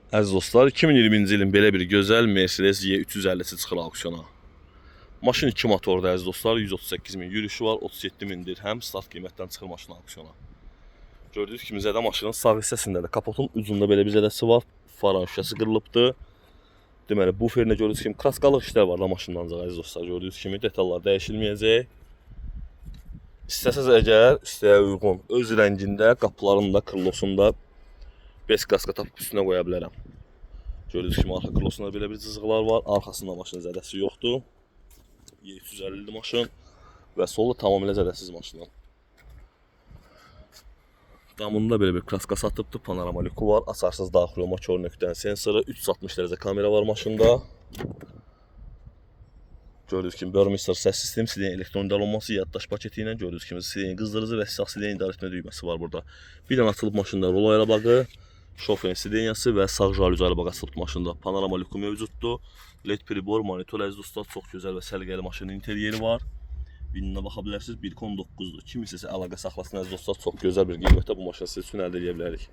Əziz dostlar, 2020-ci ilin belə bir gözəl Mercedes E350-si çıxır auksiyona. Maşın 2 motorda əziz dostlar, 138 min yürüyüşü var, 37 min dirhəm start qiymətdən çıxır maşın auksiyona. Gördüyünüz kimi zədə maşının sağ hissəsində də kapotun ucunda belə bir zədəsi var, faran şüşəsi qırılıbdır. Deməli, buferində gördüyünüz kimi kraskalıq işlər var da maşından ancaq əziz dostlar, gördüyünüz kimi detallar dəyişilməyəcək. İstəsəz əgər, istəyə uyğun öz rəngində, qapılarında, krılosunda bez kraska tapıb üstünə qoya bilərəm. Gördüyünüz kimi arxa krılosunda belə bir cızıqlar var. Arxasında maşının zədəsi yoxdur. E350-dir maşın və solu tamamilə zədəsiz maşının. Damında belə bir kraska satıbdır. Panorama lüku var. Açarsız daxil olma kör nöqtənin sensoru. 360 dərəcə kamera var maşında. Gördüyünüz kimi Burmester səs sistemi, silen elektron dalınması, yaddaş paketi ilə gördüyünüz kimi silen qızdırıcı və sağ silen idarə etmə düyməsi var burada. Bir dənə açılıb maşında rolo ayrabağı, şoferin silenyası və sağ jalüzi ayrabağı açılıb maşında. Panorama lüku mövcuddur. LED pribor, monitor əziz dostlar, çox gözəl və səliqəli maşının interyeri var. Vininə baxa bilərsiniz, 1.19-dur. Kim isə əlaqə saxlasın əziz dostlar, çox gözəl bir qiymətə bu maşını sizə üçün əldə edə bilərik.